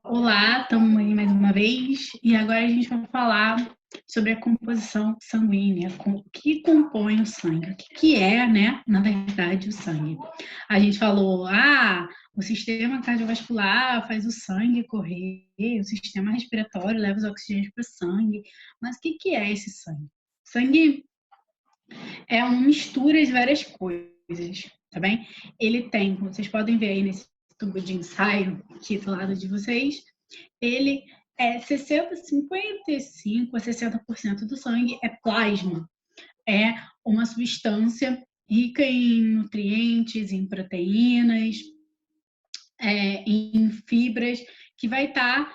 Olá, estamos aí mais uma vez e agora a gente vai falar sobre a composição sanguínea, o que compõe o sangue, o que é, né, na verdade, o sangue. A gente falou, o sistema cardiovascular faz o sangue correr, o sistema respiratório leva os oxigênios para o sangue, mas o que é esse sangue? Sangue é uma mistura de várias coisas, tá bem? Ele tem, como vocês podem ver aí nesse tubo de ensaio aqui do lado de vocês, ele é 55 a 60% do sangue é plasma. É uma substância rica em nutrientes, em proteínas, em fibras, que vai estar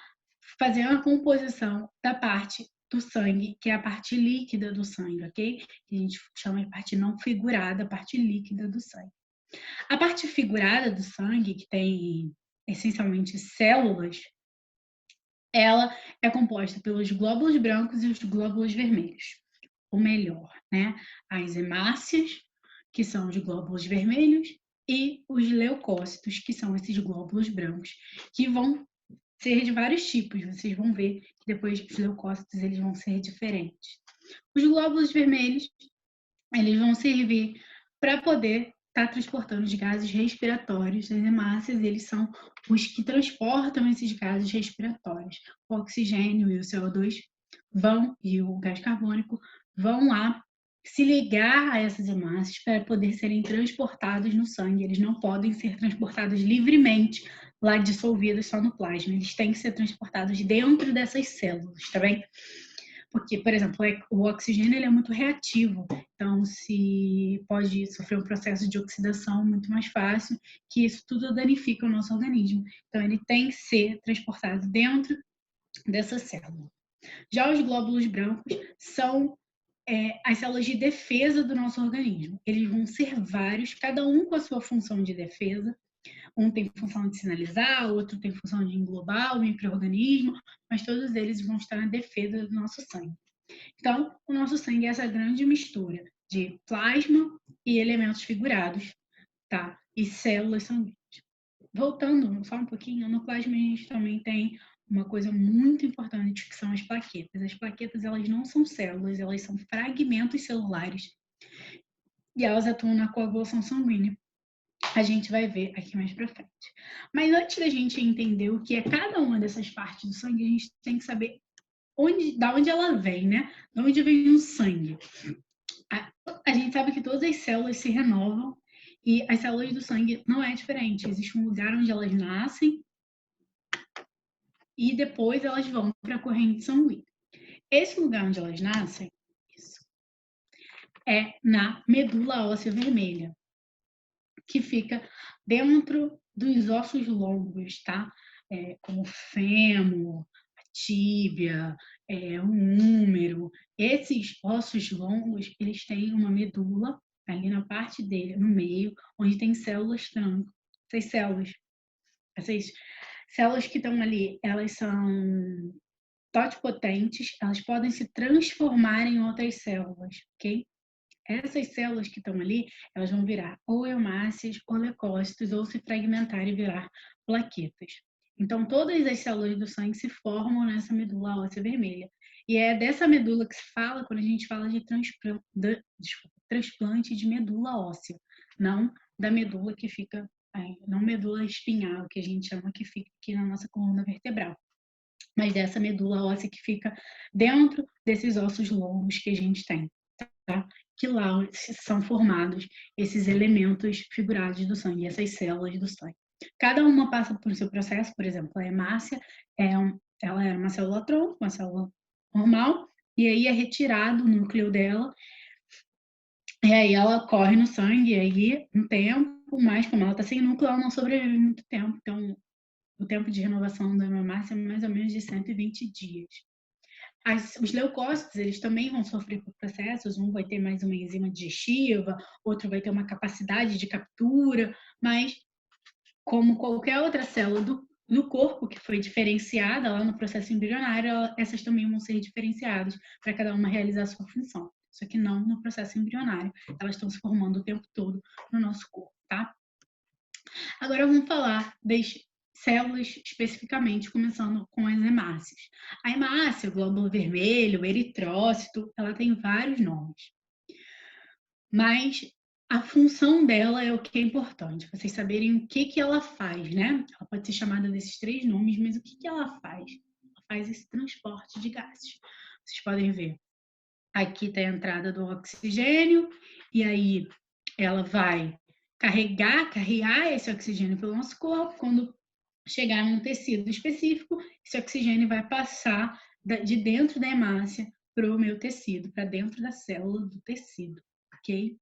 fazendo a composição da parte do sangue, que é a parte líquida do sangue, ok? Que a gente chama de parte não figurada, a parte líquida do sangue. A parte figurada do sangue, que tem essencialmente células, ela é composta pelos glóbulos brancos e os glóbulos vermelhos. Ou melhor, né? As hemácias, que são os glóbulos vermelhos, e os leucócitos, que são esses glóbulos brancos, que vão ser de vários tipos. Vocês vão ver que depois os leucócitos eles vão ser diferentes. Os glóbulos vermelhos, eles vão servir para poder estar transportando os gases respiratórios. As hemácias, eles são os que transportam esses gases respiratórios. O oxigênio e o CO2 e o gás carbônico vão lá se ligar a essas hemácias para poder serem transportados no sangue. Eles não podem ser transportados livremente lá dissolvidos só no plasma. Eles têm que ser transportados dentro dessas células, tá bem? Porque, por exemplo, o oxigênio ele é muito reativo, então se pode sofrer um processo de oxidação muito mais fácil, que isso tudo danifica o nosso organismo. Então ele tem que ser transportado dentro dessa célula. Já os glóbulos brancos são as células de defesa do nosso organismo. Eles vão ser vários, cada um com a sua função de defesa. Um tem função de sinalizar, o outro tem função de englobar o micro-organismo, mas todos eles vão estar na defesa do nosso sangue. Então, o nosso sangue é essa grande mistura de plasma e elementos figurados, tá? E células sanguíneas. Voltando só um pouquinho, no plasma a gente também tem uma coisa muito importante que são as plaquetas. As plaquetas, elas não são células, elas são fragmentos celulares e elas atuam na coagulação sanguínea. A gente vai ver aqui mais para frente. Mas antes da gente entender o que é cada uma dessas partes do sangue, a gente tem que saber da onde ela vem, né? De onde vem o sangue. A gente sabe que todas as células se renovam e as células do sangue não é diferente. Existe um lugar onde elas nascem e depois elas vão para a corrente sanguínea. Esse lugar onde elas nascem é na medula óssea vermelha, que fica dentro dos ossos longos, tá? Como o fêmur, a tíbia, o húmero. Esses ossos longos, eles têm uma medula ali na parte dele, no meio, onde tem células tronco. Essas células que estão ali, elas são totipotentes, elas podem se transformar em outras células, ok? Essas células que estão ali, elas vão virar ou hemácias ou leucócitos, ou se fragmentar e virar plaquetas. Então, todas as células do sangue se formam nessa medula óssea vermelha. E é dessa medula que se fala quando a gente fala de transplante de medula óssea, não da medula que fica, não medula espinhal, que a gente chama que fica aqui na nossa coluna vertebral, mas dessa medula óssea que fica dentro desses ossos longos que a gente tem. Tá? Que lá são formados esses elementos figurados do sangue, essas células do sangue. Cada uma passa por seu processo, por exemplo, a hemácia ela é uma célula tronco, uma célula normal, e aí é retirado o núcleo dela, e aí ela corre no sangue, e aí um tempo, mas como ela está sem núcleo, ela não sobrevive muito tempo, então o tempo de renovação da hemácia é mais ou menos de 120 dias. Os leucócitos, eles também vão sofrer por processos, um vai ter mais uma enzima digestiva, outro vai ter uma capacidade de captura, mas como qualquer outra célula do corpo que foi diferenciada lá no processo embrionário, essas também vão ser diferenciadas para cada uma realizar a sua função. Só que não no processo embrionário, elas estão se formando o tempo todo no nosso corpo, tá? Agora vamos falar das células especificamente, começando com as hemácias. A hemácia, o glóbulo vermelho, o eritrócito, ela tem vários nomes. Mas a função dela é o que é importante, vocês saberem o que ela faz, né? Ela pode ser chamada desses 3 nomes, mas o que ela faz? Ela faz esse transporte de gases. Vocês podem ver, aqui está a entrada do oxigênio, e aí ela vai carregar esse oxigênio pelo nosso corpo. Quando chegar num tecido específico, esse oxigênio vai passar de dentro da hemácia para o meu tecido, para dentro da célula do tecido, ok?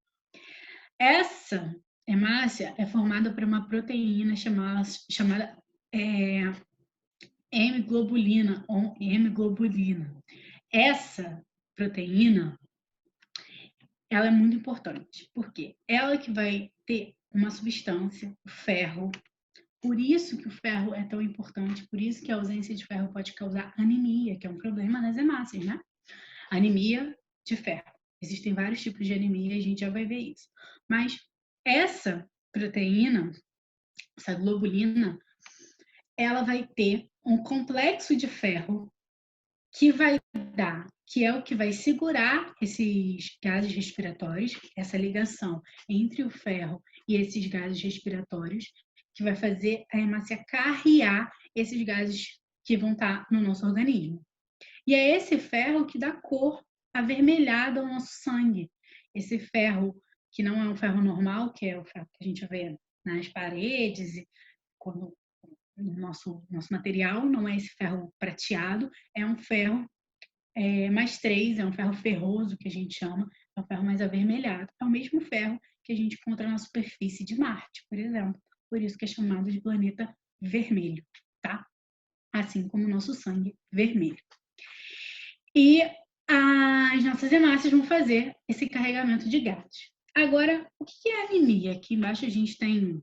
Essa hemácia é formada por uma proteína chamada hemoglobulina ou hemoglobulina. Essa proteína, ela é muito importante, porque ela que vai ter uma substância, o ferro. Por isso que o ferro é tão importante, por isso que a ausência de ferro pode causar anemia, que é um problema nas hemácias, né? Anemia de ferro. Existem vários tipos de anemia, a gente já vai ver isso. Mas essa proteína, essa globulina, ela vai ter um complexo de ferro que vai dar, que é o que vai segurar esses gases respiratórios, essa ligação entre o ferro e esses gases respiratórios, que vai fazer a hemácia carrear esses gases que vão estar no nosso organismo. E é esse ferro que dá cor avermelhada ao nosso sangue. Esse ferro, que não é um ferro normal, que é o ferro que a gente vê nas paredes, quando o nosso material não é esse ferro prateado, é um ferro mais 3, é um ferro ferroso, que a gente chama, é um ferro mais avermelhado. É o mesmo ferro que a gente encontra na superfície de Marte, por exemplo. Por isso que é chamado de planeta vermelho, tá? Assim como o nosso sangue vermelho. E as nossas hemácias vão fazer esse carregamento de gases. Agora, o que é anemia? Aqui embaixo a gente tem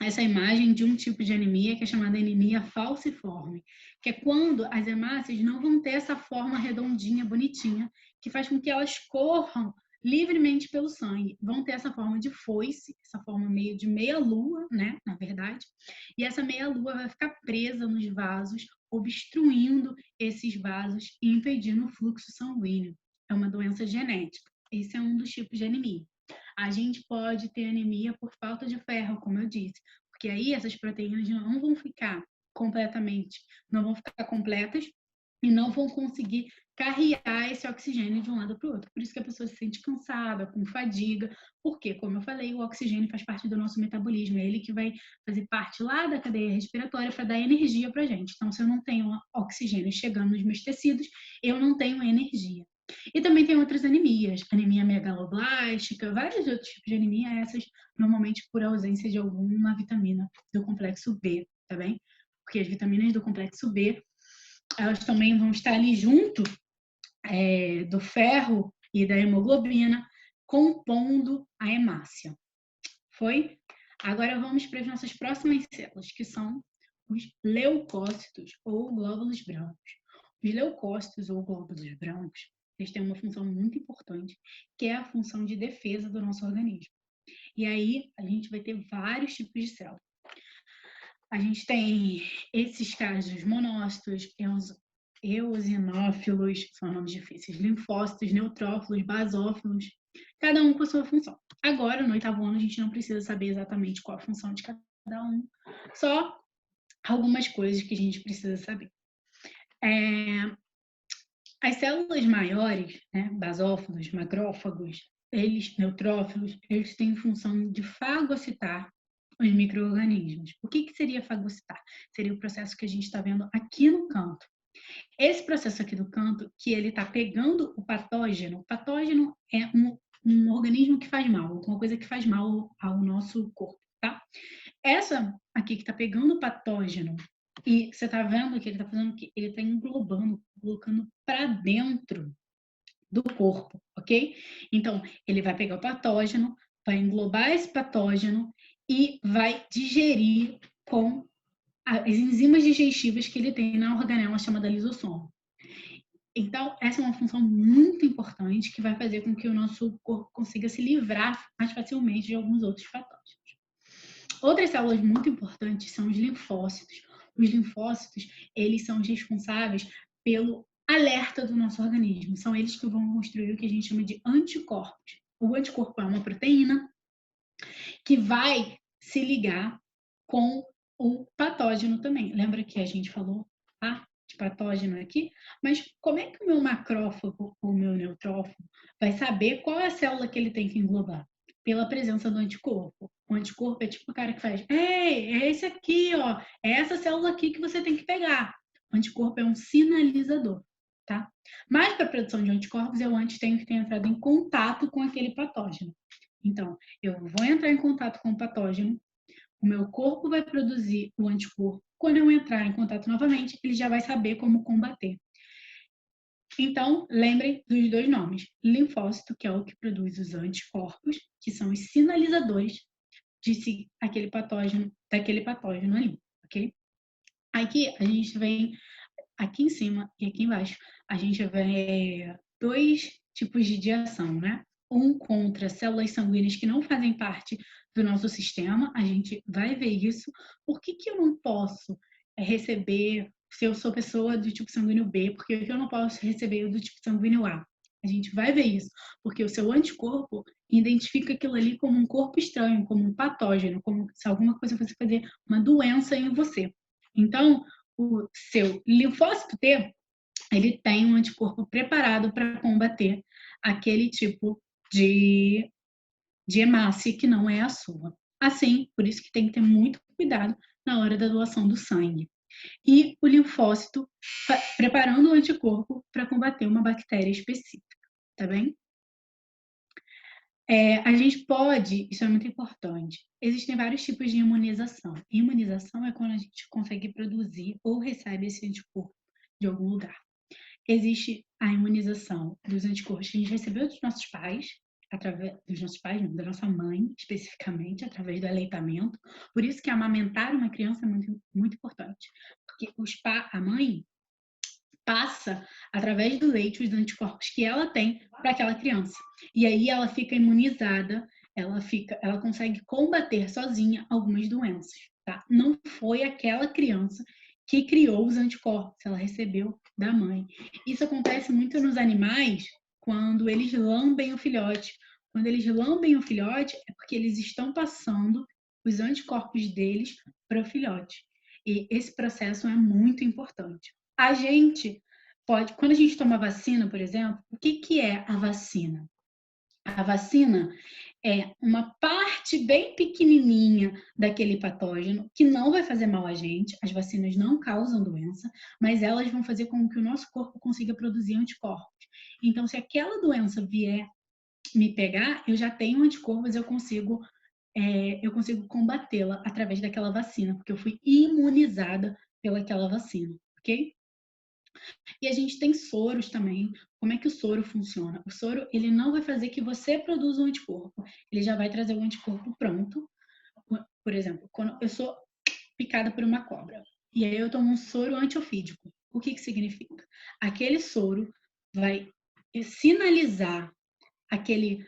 essa imagem de um tipo de anemia que é chamada anemia falciforme, que é quando as hemácias não vão ter essa forma redondinha, bonitinha, que faz com que elas corram livremente pelo sangue. Vão ter essa forma de foice, essa forma meio de meia-lua, né, na verdade, e essa meia-lua vai ficar presa nos vasos, obstruindo esses vasos e impedindo o fluxo sanguíneo. É uma doença genética. Esse é um dos tipos de anemia. A gente pode ter anemia por falta de ferro, como eu disse, porque aí essas proteínas não vão ficar completamente, não vão ficar completas e não vão conseguir carregar esse oxigênio de um lado para o outro. Por isso que a pessoa se sente cansada, com fadiga, porque, como eu falei, o oxigênio faz parte do nosso metabolismo, é ele que vai fazer parte lá da cadeia respiratória para dar energia para a gente. Então, se eu não tenho oxigênio chegando nos meus tecidos, eu não tenho energia. E também tem outras anemias, anemia megaloblástica, vários outros tipos de anemia, essas normalmente por ausência de alguma vitamina do complexo B, tá bem? Porque as vitaminas do complexo B, elas também vão estar ali junto do ferro e da hemoglobina, compondo a hemácia. Foi? Agora vamos para as nossas próximas células, que são os leucócitos ou glóbulos brancos. Os leucócitos ou glóbulos brancos, eles têm uma função muito importante, que é a função de defesa do nosso organismo. E aí a gente vai ter vários tipos de células. A gente tem esses casos monócitos, eosinófilos, são nomes difíceis, linfócitos, neutrófilos, basófilos, cada um com a sua função. Agora, no 8º ano, a gente não precisa saber exatamente qual a função de cada um, só algumas coisas que a gente precisa saber. As células maiores, né, basófilos, macrófagos, neutrófilos, eles têm função de fagocitar os micro-organismos. O que seria fagocitar? Seria o processo que a gente está vendo aqui no canto. Esse processo aqui do canto, que ele está pegando o patógeno é um organismo que faz mal, alguma coisa que faz mal ao nosso corpo, tá? Essa aqui que está pegando o patógeno, e você está vendo que ele está fazendo o quê? Ele está englobando, colocando para dentro do corpo, ok? Então, ele vai pegar o patógeno, vai englobar esse patógeno e vai digerir com as enzimas digestivas que ele tem na organela chamada lisossomo. Então, essa é uma função muito importante que vai fazer com que o nosso corpo consiga se livrar mais facilmente de alguns outros patógenos. Outras células muito importantes são os linfócitos. Os linfócitos, eles são os responsáveis pelo alerta do nosso organismo. São eles que vão construir o que a gente chama de anticorpos. O anticorpo é uma proteína que vai se ligar com o patógeno também. Lembra que a gente falou de patógeno aqui? Mas como é que o meu macrófago, o meu neutrófilo, vai saber qual é a célula que ele tem que englobar? Pela presença do anticorpo. O anticorpo é tipo o cara que faz: ei, é esse aqui, ó, é essa célula aqui que você tem que pegar. O anticorpo é um sinalizador, tá? Mas para a produção de anticorpos, eu antes tenho que ter entrado em contato com aquele patógeno. Então, eu vou entrar em contato com o patógeno, o meu corpo vai produzir o anticorpo. Quando eu entrar em contato novamente, ele já vai saber como combater. Então, lembrem dos dois nomes. Linfócito, que é o que produz os anticorpos, que são os sinalizadores de se aquele patógeno, daquele patógeno ali, ok? Aqui a gente vem, aqui em cima e aqui embaixo, a gente vê dois tipos de ação, né? Um contra células sanguíneas que não fazem parte do nosso sistema, a gente vai ver isso. Por que eu não posso receber, se eu sou pessoa do tipo sanguíneo B, por que eu não posso receber o do tipo sanguíneo A? A gente vai ver isso, porque o seu anticorpo identifica aquilo ali como um corpo estranho, como um patógeno, como se alguma coisa fosse fazer uma doença em você. Então, o seu linfócito T, ele tem um anticorpo preparado para combater aquele tipo de hemácia que não é a sua. Assim, por isso que tem que ter muito cuidado na hora da doação do sangue. E o linfócito preparando o anticorpo para combater uma bactéria específica, tá bem? A gente pode, isso é muito importante, existem vários tipos de imunização. Imunização é quando a gente consegue produzir ou recebe esse anticorpo de algum lugar. Existe a imunização dos anticorpos que a gente recebeu dos nossos pais, através dos nossos pais, não, da nossa mãe, especificamente, através do aleitamento. Por isso que amamentar uma criança é muito, muito importante. Porque a mãe passa, através do leite, os anticorpos que ela tem para aquela criança. E aí ela fica imunizada, ela consegue combater sozinha algumas doenças, tá? Não foi aquela criança que criou os anticorpos, ela recebeu da mãe. Isso acontece muito nos animais quando eles lambem o filhote. Quando eles lambem o filhote, é porque eles estão passando os anticorpos deles para o filhote. E esse processo é muito importante. A gente pode, quando a gente toma vacina, por exemplo, o que é a vacina? A vacina é uma parte bem pequenininha daquele patógeno que não vai fazer mal a gente. As vacinas não causam doença, mas elas vão fazer com que o nosso corpo consiga produzir anticorpos. Então, se aquela doença vier me pegar, eu já tenho anticorpos, eu consigo combatê-la através daquela vacina, porque eu fui imunizada pelaquela vacina, ok? E a gente tem soros também. Como é que o soro funciona? O soro, ele não vai fazer que você produza um anticorpo. Ele já vai trazer o anticorpo pronto. Por exemplo, quando eu sou picada por uma cobra, e aí eu tomo um soro antiofídico. O que significa? Aquele soro vai sinalizar aquele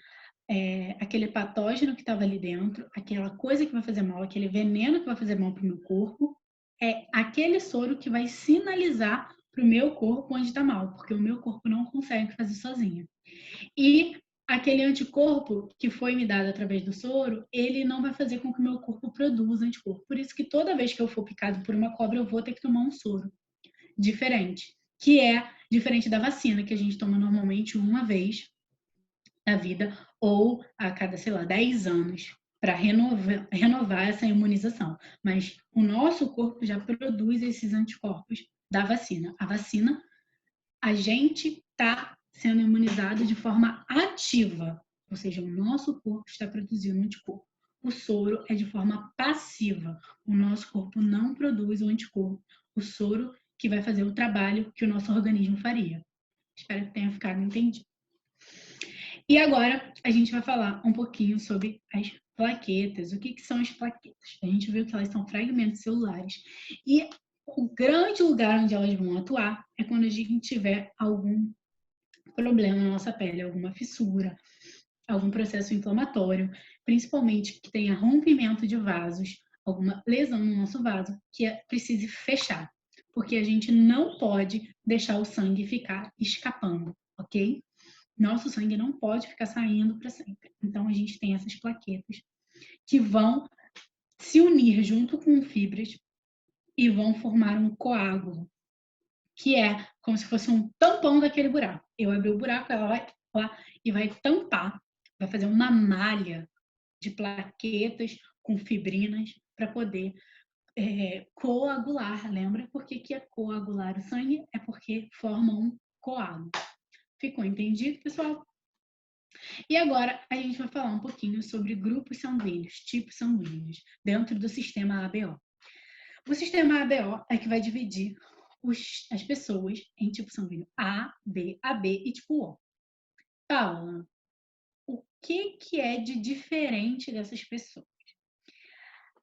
patógeno que estava ali dentro, aquela coisa que vai fazer mal, aquele veneno que vai fazer mal para o meu corpo, é aquele soro que vai sinalizar para o meu corpo onde está mal, porque o meu corpo não consegue fazer sozinho. E aquele anticorpo que foi me dado através do soro, ele não vai fazer com que o meu corpo produza anticorpo. Por isso que toda vez que eu for picado por uma cobra, eu vou ter que tomar um soro diferente, que é diferente da vacina, que a gente toma normalmente uma vez na vida ou a cada, 10 anos para renovar essa imunização. Mas o nosso corpo já produz esses anticorpos da vacina. A vacina, a gente está sendo imunizado de forma ativa, ou seja, o nosso corpo está produzindo anticorpo. O soro é de forma passiva. O nosso corpo não produz o anticorpo. O soro que vai fazer o trabalho que o nosso organismo faria. Espero que tenha ficado entendido. E agora a gente vai falar um pouquinho sobre as plaquetas. O que são as plaquetas? A gente viu que elas são fragmentos celulares. E o grande lugar onde elas vão atuar é quando a gente tiver algum problema na nossa pele, alguma fissura, algum processo inflamatório. principalmente que tenha rompimento de vasos, alguma lesão no nosso vaso, que precise fechar, porque a gente não pode deixar o sangue ficar escapando, ok? Nosso sangue não pode ficar saindo para sempre. Então, a gente tem essas plaquetas que vão se unir junto com fibras e vão formar um coágulo, que é como se fosse um tampão daquele buraco. Eu abri o buraco, ela vai lá e vai tampar, vai fazer uma malha de plaquetas com fibrinas para poder coagular. Lembra por que é coagular o sangue? É porque forma um coágulo. Ficou entendido, pessoal? E agora a gente vai falar um pouquinho sobre grupos sanguíneos, tipos sanguíneos, dentro do sistema ABO. O sistema ABO é que vai dividir as pessoas em tipo sanguíneo A, B, AB e tipo O. Paula, o que é de diferente dessas pessoas?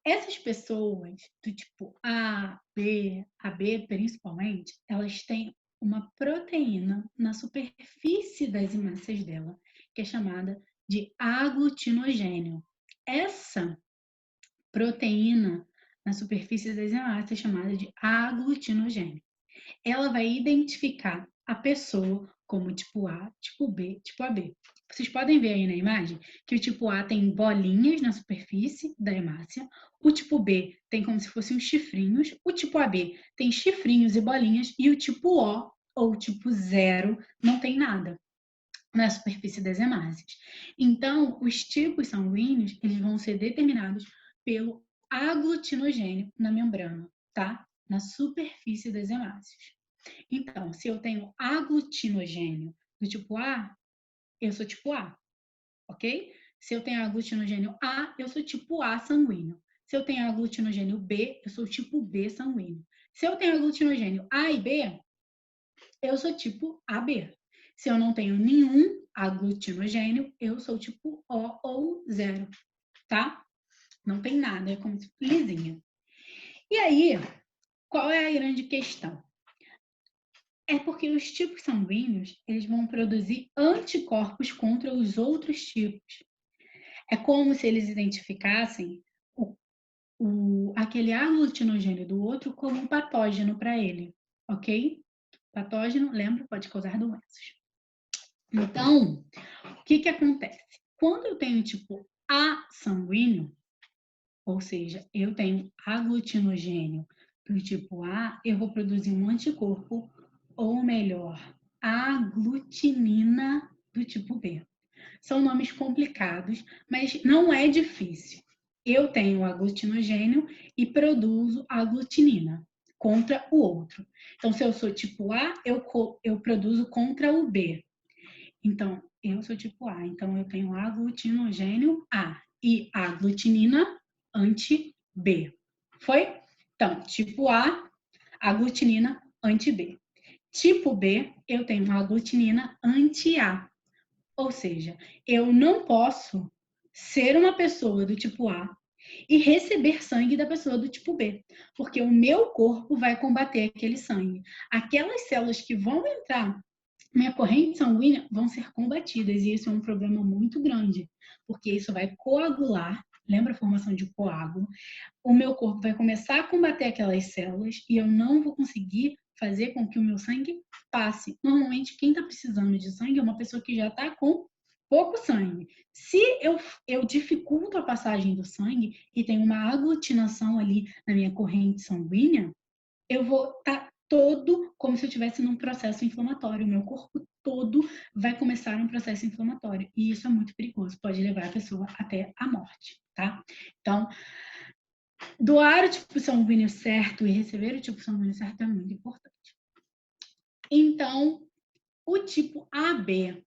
Essas pessoas do tipo A, B, AB principalmente, elas têm uma proteína na superfície das hemácias dela, que é chamada de aglutinogênio. Essa proteína na superfície das hemácias é chamada de aglutinogênio. Ela vai identificar a pessoa como tipo A, tipo B, tipo AB. Vocês podem ver aí na imagem que o tipo A tem bolinhas na superfície da hemácia, o tipo B tem como se fossem chifrinhos, o tipo AB tem chifrinhos e bolinhas, e o tipo O, ou tipo 0, não tem nada na superfície das hemácias. Então, os tipos sanguíneos, eles vão ser determinados pelo aglutinogênio na membrana, tá? Na superfície das hemácias. Então, se eu tenho aglutinogênio do tipo A, eu sou tipo A, ok? Se eu tenho aglutinogênio A, eu sou tipo A sanguíneo. Se eu tenho aglutinogênio B, eu sou tipo B sanguíneo. Se eu tenho aglutinogênio A e B, eu sou tipo AB. Se eu não tenho nenhum aglutinogênio, eu sou tipo O ou 0, tá? Não tem nada, é como se lisinha. E aí, qual é a grande questão? É porque os tipos sanguíneos, eles vão produzir anticorpos contra os outros tipos. É como se eles identificassem aquele aglutinogênio do outro como um patógeno para ele, ok? Patógeno, lembra, pode causar doenças. Então, o que acontece? Quando eu tenho tipo A sanguíneo, ou seja, eu tenho aglutinogênio do tipo A, eu vou produzir um anticorpo, ou melhor, aglutinina do tipo B. São nomes complicados, mas não é difícil. Eu tenho aglutinogênio e produzo aglutinina contra o outro. Então, se eu sou tipo A, eu produzo contra o B. Então, eu sou tipo A, então eu tenho aglutinogênio A e aglutinina anti-B. Foi? Então, tipo A, aglutinina anti-B. Tipo B, eu tenho aglutinina anti-A. Ou seja, eu não posso ser uma pessoa do tipo A e receber sangue da pessoa do tipo B, porque o meu corpo vai combater aquele sangue. Aquelas células que vão entrar minha corrente sanguínea vão ser combatidas, e isso é um problema muito grande, porque isso vai coagular, lembra a formação de coágulo? O meu corpo vai começar a combater aquelas células e eu não vou conseguir fazer com que o meu sangue passe. Normalmente, quem está precisando de sangue é uma pessoa que já está com pouco sangue. Se eu dificulto a passagem do sangue e tem uma aglutinação ali na minha corrente sanguínea, eu vou estar todo como se eu estivesse num processo inflamatório. O meu corpo todo vai começar um processo inflamatório. E isso é muito perigoso, pode levar a pessoa até a morte, tá? Então, doar o tipo sanguíneo certo e receber o tipo sanguíneo certo é muito importante. Então, o tipo AB,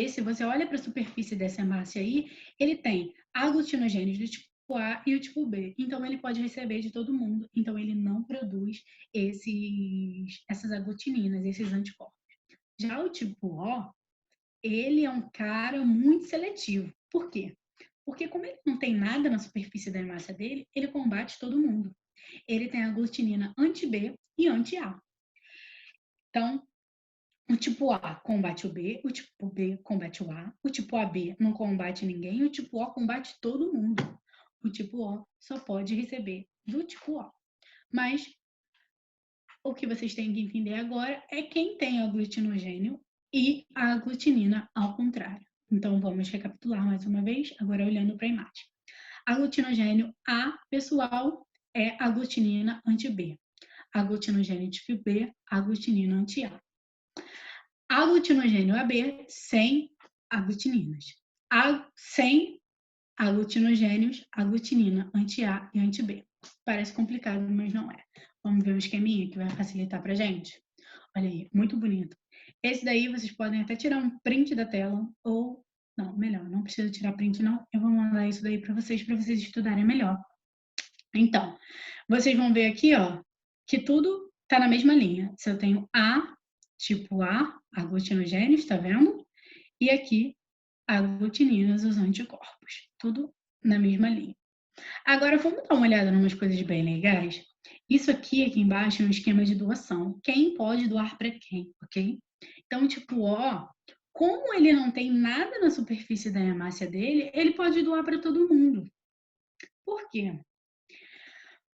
se você olha para a superfície dessa hemácia aí, ele tem aglutinogênios do tipo A e o tipo B. Então, ele pode receber de todo mundo. Então, ele não produz essas aglutininas, esses anticorpos. Já o tipo O, ele é um cara muito seletivo. Por quê? Porque como ele não tem nada na superfície da hemácia dele, ele combate todo mundo. Ele tem aglutinina anti-B e anti-A. Então, O tipo A combate o B, o tipo B combate o A, o tipo AB não combate ninguém, o tipo O combate todo mundo. O tipo O só pode receber do tipo O. Mas o que vocês têm que entender agora é quem tem aglutinogênio e a aglutinina ao contrário. Então, vamos recapitular mais uma vez, agora olhando para a imagem. Aglutinogênio A, pessoal, é aglutinina anti-B. Aglutinogênio tipo B, aglutinina anti-A. Aglutinogênio AB, sem aglutininas. Sem aglutinogênios, aglutinina anti-A e anti-B. Parece complicado, mas não é. Vamos ver um esqueminha que vai facilitar para gente? Olha aí, muito bonito. Esse daí vocês podem até tirar um print da tela ou... Não, melhor, não precisa tirar print não. Eu vou mandar isso daí para vocês estudarem melhor. Então, vocês vão ver aqui, ó, que tudo tá na mesma linha. Se eu tenho A, tipo A, aglutinogênios, tá vendo? E aqui, aglutininas, os anticorpos. Tudo na mesma linha. Agora, vamos dar uma olhada em umas coisas bem legais? Isso aqui embaixo é um esquema de doação. Quem pode doar para quem, ok? Então, tipo, ó, como ele não tem nada na superfície da hemácia dele, ele pode doar para todo mundo. Por quê?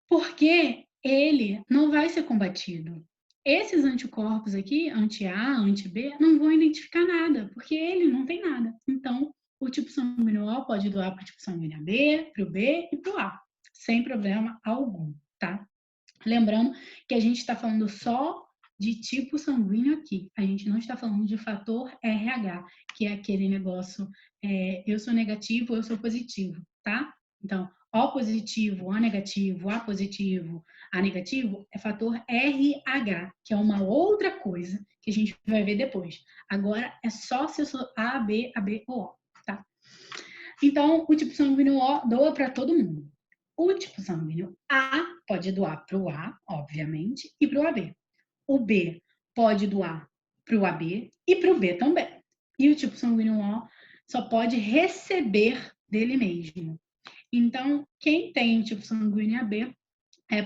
Porque ele não vai ser combatido. Esses anticorpos aqui, anti-A, anti-B, não vão identificar nada, porque ele não tem nada. Então, o tipo sanguíneo O pode doar para o tipo sanguíneo B, para o B e para o A, sem problema algum, tá? Lembrando que a gente está falando só de tipo sanguíneo aqui. A gente não está falando de fator RH, que é aquele negócio, eu sou negativo, eu sou positivo, tá? Então, O positivo, O negativo, A positivo, A negativo é fator RH, que é uma outra coisa que a gente vai ver depois. Agora é só se eu sou A, B ou O, tá? Então, o tipo sanguíneo O doa para todo mundo. O tipo sanguíneo A pode doar para o A, obviamente, e para o AB. O B pode doar para o AB e para o B também. E o tipo sanguíneo O só pode receber dele mesmo. Então, quem tem o tipo sanguíneo AB é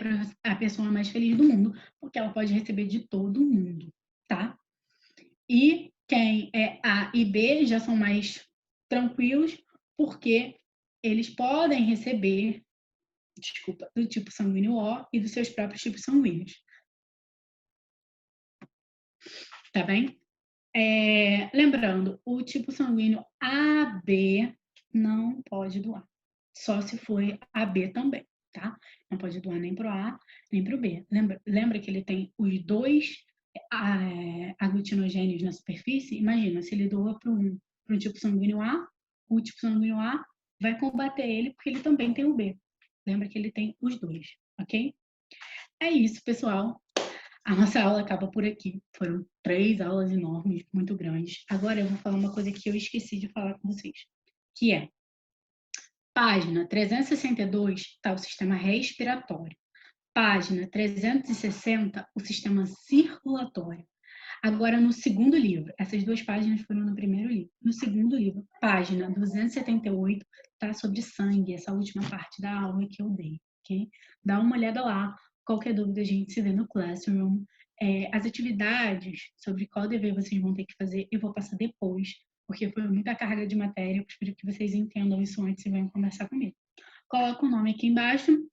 a pessoa mais feliz do mundo, porque ela pode receber de todo mundo, tá? E quem é A e B já são mais tranquilos, porque eles podem receber, desculpa, do tipo sanguíneo O e dos seus próprios tipos sanguíneos. Tá bem? Lembrando, o tipo sanguíneo AB não pode doar. Só se for AB também, tá? Não pode doar nem para o A, nem para o B. Lembra que ele tem os dois aglutinogênios na superfície? Imagina, se ele doa para um tipo sanguíneo A, o tipo sanguíneo A vai combater ele porque ele também tem o B. Lembra que ele tem os dois, ok? É isso, pessoal. A nossa aula acaba por aqui. Foram 3 aulas enormes, muito grandes. Agora eu vou falar uma coisa que eu esqueci de falar com vocês, que é página 362 está o sistema respiratório. Página 360, o sistema circulatório. Agora, no segundo livro, essas duas páginas foram no primeiro livro. No segundo livro, página 278, está sobre sangue, essa última parte da aula que eu dei, ok? Dá uma olhada lá. Qualquer dúvida, a gente se vê no Classroom. As atividades sobre qual dever vocês vão ter que fazer, eu vou passar depois, porque foi muita carga de matéria, eu espero que vocês entendam isso antes e venham conversar comigo. Coloca o nome aqui embaixo.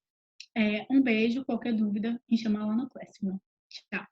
Um beijo, qualquer dúvida, me chama lá no Classroom. Tchau!